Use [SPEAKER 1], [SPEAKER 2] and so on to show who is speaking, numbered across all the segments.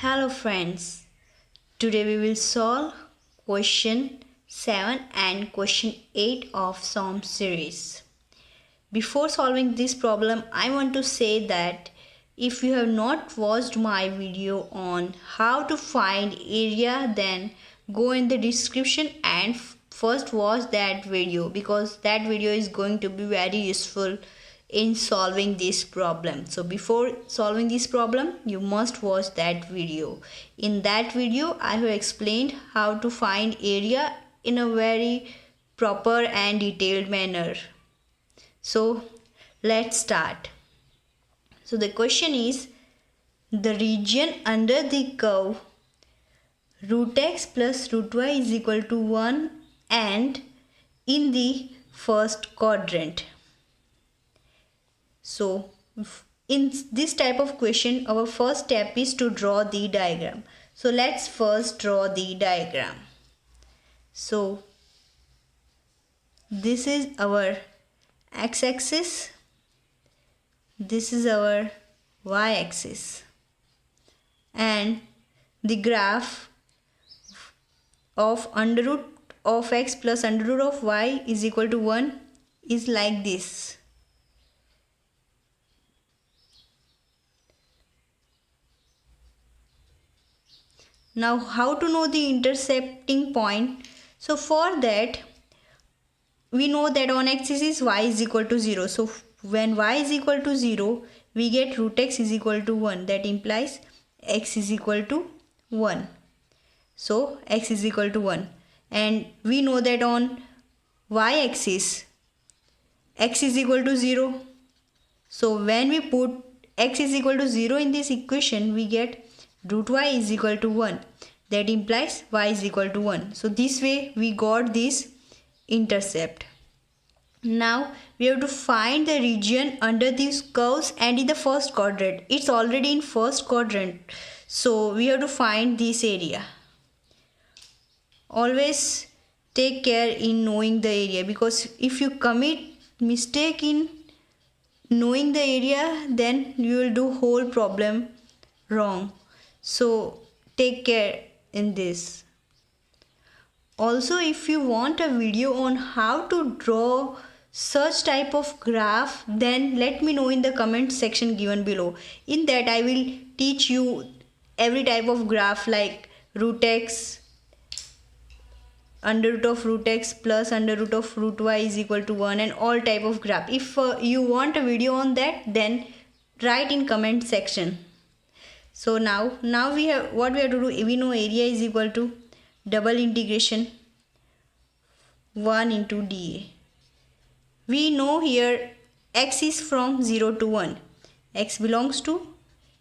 [SPEAKER 1] Hello friends, today we will solve question 7 and question 8 of SOM series. Before solving this problem, I want to say that if you have not watched my video on how to find area, then go in the description and first watch that video because that video is going to be very useful in solving this problem. So before solving this problem, you must watch that video. In that video, I have explained how to find area in a very proper and detailed manner. So let's start. So the question is, the region under the curve root x plus root y is equal to 1 and in the first quadrant. So in this type of question, our first step is to draw the diagram. So let's first draw the diagram. So this is our x-axis, this is our y-axis, and the graph of under root of x plus under root of y is equal to 1 is like this. Now how to know the intercepting point? So for that, we know that on axis y is equal to 0. So when y is equal to 0, we get root x is equal to 1. That implies x is equal to 1. So x is equal to 1. And we know that on y axis, x is equal to 0. So when we put x is equal to 0 in this equation, we get root y is equal to 1. That implies y is equal to 1. So this way we got this intercept. Now we have to find the region under these curves and in the first quadrant. It's already in first quadrant. So we have to find this area. Always take care in knowing the area, because if you commit mistake in knowing the area, then you will do whole problem wrong. So take care in this. Also, if you want a video on how to draw such type of graph, then let me know in the comment section given below. In that I will teach you every type of graph like root x, under root of root x plus under root of root y is equal to 1, and all type of graph. If you want a video on that, then write in comment section. So now we have what we have to do. We know area is equal to double integration 1 into dA. We know here x is from 0 to 1. X belongs to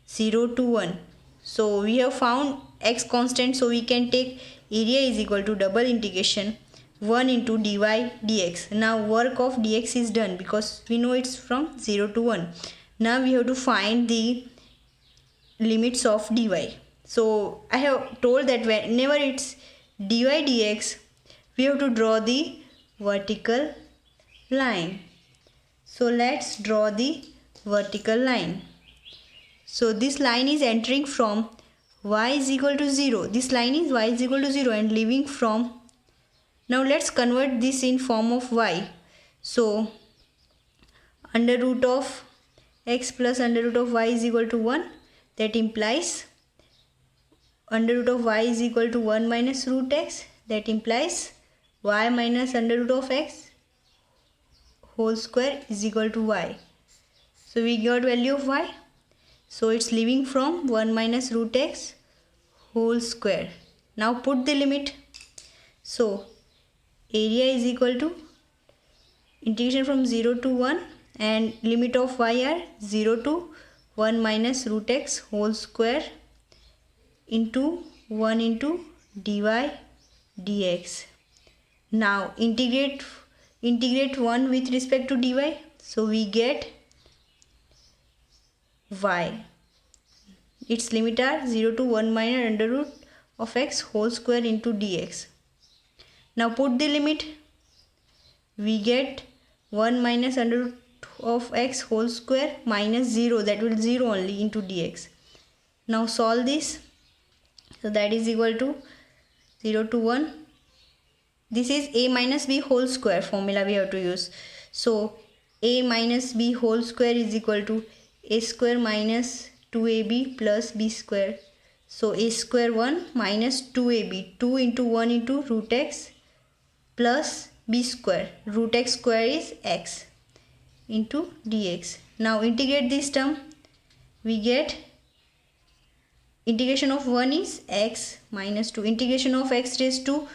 [SPEAKER 1] 0 to 1. So we have found x constant, so we can take area is equal to double integration 1 into dy dx. Now work of dx is done because we know it's from 0 to 1. Now we have to find the limits of dy. So I have told that whenever it's dy dx, we have to draw the vertical line. So let's draw the vertical line. So this line is entering from y is equal to 0. This line is y is equal to 0 and leaving from. Now let's convert this in form of y. So under root of x plus under root of y is equal to 1. That implies under root of y is equal to 1 minus root x. That implies y minus under root of x whole square is equal to y. So we got value of y. So it's leaving from 1 minus root x whole square. Now put the limit. So area is equal to integration from 0 to 1 and limit of y are 0 to 1 minus root x whole square into 1 into dy dx. Now integrate 1 with respect to dy. So we get y. Its limit are 0 to 1 minus under root of x whole square into dx. Now put the limit. We get 1 minus under root of x whole square minus 0, that will 0 only, into dx. Now solve this. So that is equal to 0 to 1. This is a minus b whole square formula we have to use. So a minus b whole square is equal to a square minus 2ab plus b square. So a square 1 minus 2ab, 2 into 1 into root x plus b square. Root x square is x into dx. Now integrate this term. We get integration of 1 is x minus 2. Integration of x raised to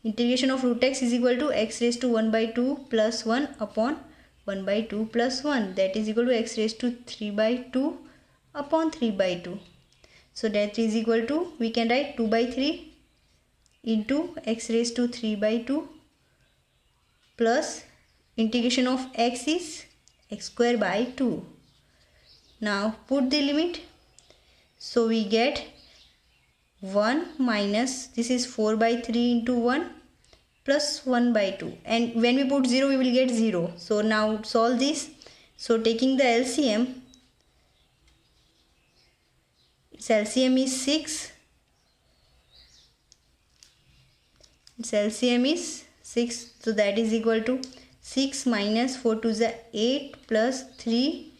[SPEAKER 1] integration of root x is equal to x raised to 1 by 2 plus 1 upon 1 by 2 plus 1. That is equal to x raised to 3 by 2 upon 3 by 2. So that is equal to, we can write 2 by 3 into x raised to 3 by 2 plus integration of x is x square by 2. Now put the limit. So we get 1 minus, this is 4 by 3 into 1 plus 1 by 2. And when we put 0, we will get 0. So now solve this. So taking the LCM, its LCM is 6. Its LCM is 6. So that is equal to 6 minus 4 to the 8 plus 3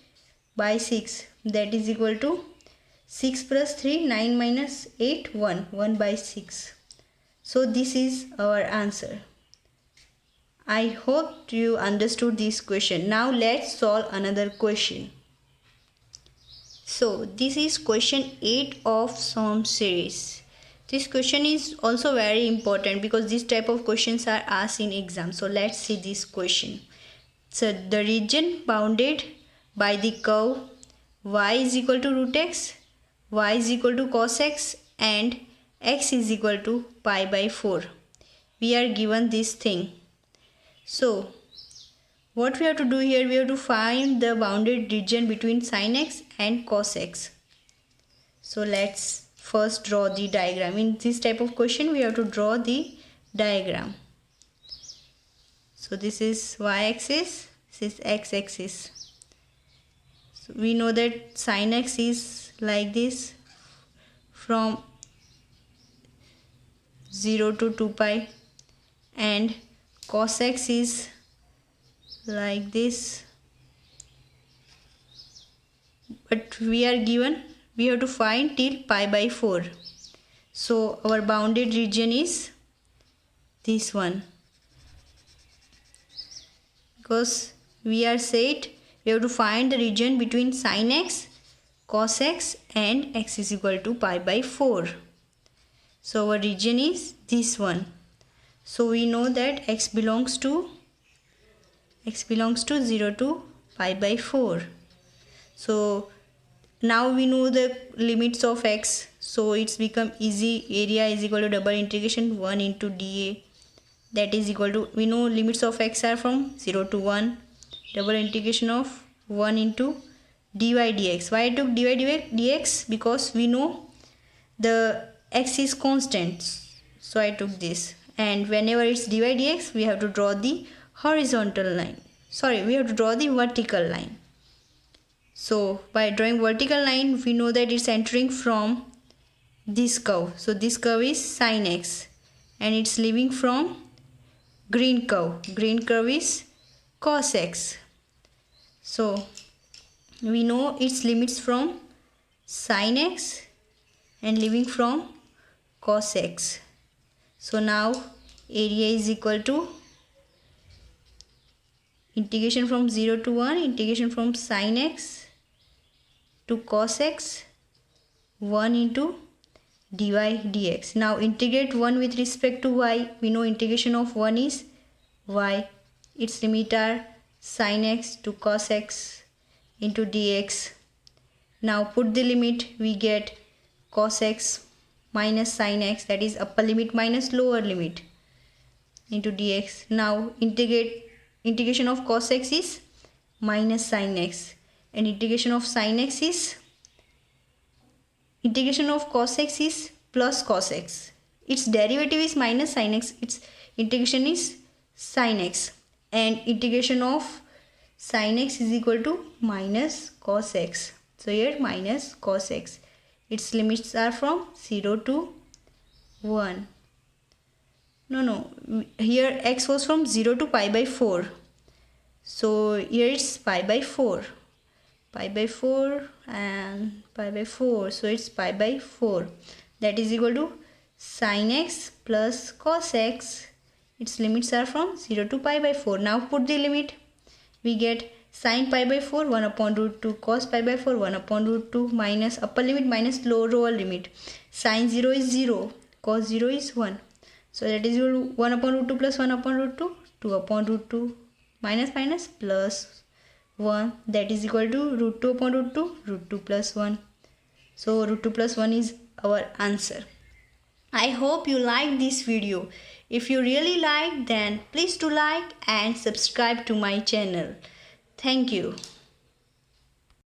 [SPEAKER 1] by 6. That is equal to 6 plus 3, 9 minus 8, 1 by 6. So this is our answer. I hope you understood this question. Now let's solve another question. So this is question 8 of SOM series. This question is also very important because this type of questions are asked in exam. So let's see this question. So the region bounded by the curve y is equal to root x, y is equal to cos x and x is equal to pi by 4. We are given this thing. So what we have to do here, we have to find the bounded region between sin x and cos x. So let's first draw the diagram. In this type of question we have to draw the diagram. So this is y-axis, this is x-axis. So we know that sin x is like this from 0 to 2 pi and cos x is like this, but we are given we have to find till pi by 4. So our bounded region is this one, because we are said we have to find the region between sin x, cos x and x is equal to pi by 4. So our region is this one. So we know that x belongs to 0 to pi by 4. So now we know the limits of x. So it's become easy. Area is equal to double integration 1 into dA. That is equal to, we know limits of x are from 0 to 1. Double integration of 1 into dy dx. Why I took dy dx? Because we know the x is constant. So I took this. And whenever it's dy dx, we have to draw the horizontal line. Sorry, we have to draw the vertical line. So by drawing vertical line, we know that it's entering from this curve. So this curve is sin x and it's leaving from green curve. Green curve is cos x. So we know its limits from sin x and leaving from cos x. So now area is equal to integration from 0 to 1, integration from sin x to cos x, 1 into dy dx. Now integrate 1 with respect to y. We know integration of 1 is y. Its limit are sin x to cos x into dx. Now put the limit, we get cos x minus sin x, that is upper limit minus lower limit, into dx. Now integration of cos x is minus sin x and integration of sin x is, integration of cos x is plus cos x. Its derivative is minus sin x, its integration is sin x, and integration of sin x is equal to minus cos x. So here minus cos x. Its limits are from 0 to 1. No, here x was from 0 to pi by 4. So here it's pi by 4. Pi by 4 and pi by 4. So it's pi by 4. That is equal to sin x plus cos x. Its limits are from 0 to pi by 4. Now put the limit. We get sin pi by 4 1 upon root 2, cos pi by 4 1 upon root 2, minus upper limit minus lower limit. Sin 0 is 0, cos 0 is 1. So that is equal to 1 upon root 2 plus 1 upon root 2, 2 upon root 2, minus minus plus 1. That is equal to root 2 upon root 2, root 2 plus 1. So root 2 plus 1 is our answer. I hope you liked this video. If you really liked, then please do like and subscribe to my channel. Thank you.